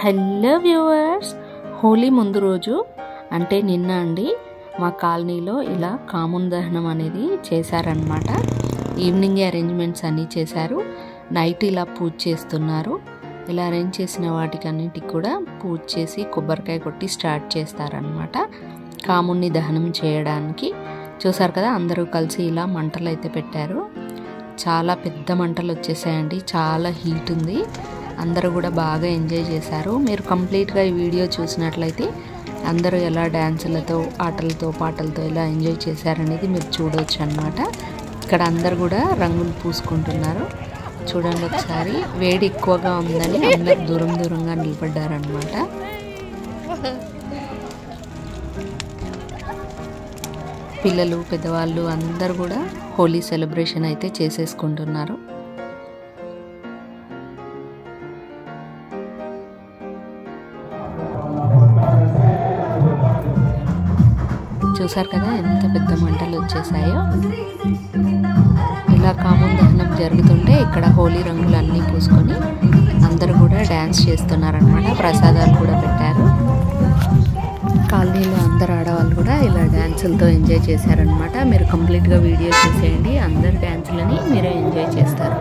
Hello viewers, Holi ముందు రోజు అంటే నిన్న అండి మా కాలనీలో ఇలా కామున్ దహనం అనేది చేశారనమాట. ఈవినింగ్ అరేంజ్మెంట్స్ అన్నీ చేశారు. నైట్ ఇలా పూజ చేస్తున్నారు. ఇలా అరేంజ్ చేసిన వాటికన్నిటికి కూడా పూజ చేసి కొబ్బరికాయ కొట్టి స్టార్ట్ చేస్తారనమాట కామున్ని దహనం చేయడానికి. చూసారు కదా, అందరూ కలిసి ఇలా మంటలు అయితే పెట్టారు. చాలా పెద్ద మంటలు వచ్చేసాయండి, చాలా హీట్ ఉంది. అందరూ కూడా బాగా ఎంజాయ్ చేశారు. మీరు కంప్లీట్గా ఈ వీడియో చూసినట్లయితే అందరూ ఎలా డ్యాన్సులతో ఆటలతో పాటలతో ఎలా ఎంజాయ్ చేశారనేది మీరు చూడవచ్చు అన్నమాట. ఇక్కడ అందరు కూడా రంగులు పూసుకుంటున్నారు. చూడండి ఒకసారి, వేడి ఎక్కువగా ఉందని అందరు దూరంగా నిలబడ్డారనమాట. పిల్లలు పెద్దవాళ్ళు అందరూ కూడా హోలీ సెలబ్రేషన్ అయితే చేసేసుకుంటున్నారు. చూసారు కదా ఎంత పెద్ద మంటలు వచ్చేసాయో. ఇలా కామున్ దహనం జరుగుతుంటే ఇక్కడ హోలీ రంగులు అన్నీ పూసుకొని అందరూ కూడా డ్యాన్స్ చేస్తున్నారనమాట. ప్రసాదాలు కూడా పెట్టారు. కాలనీలో అందరు ఆడవాళ్ళు కూడా ఇలా డ్యాన్సులతో ఎంజాయ్ చేశారనమాట. మీరు కంప్లీట్గా వీడియో చూసేయండి, అందరు డ్యాన్సులని మీరే ఎంజాయ్ చేస్తారు.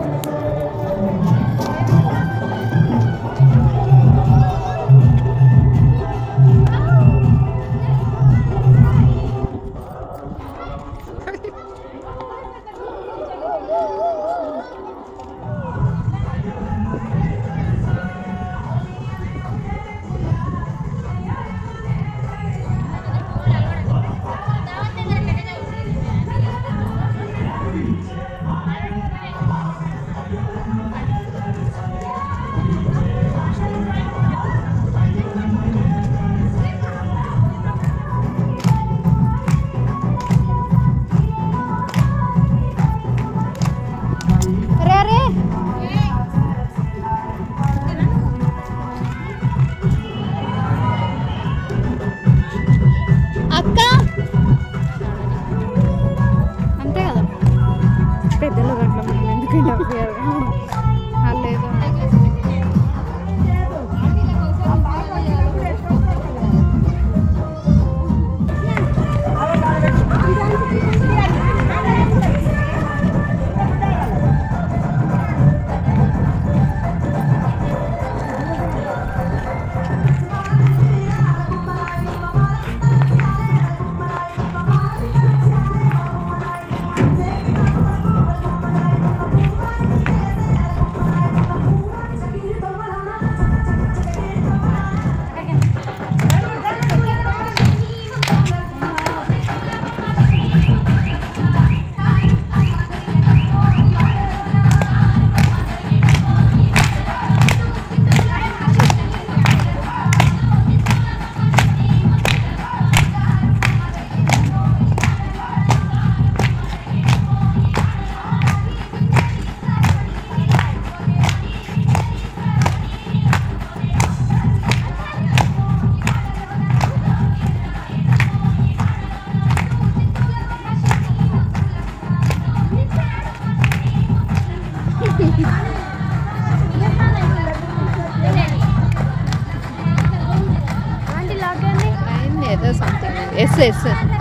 Yes.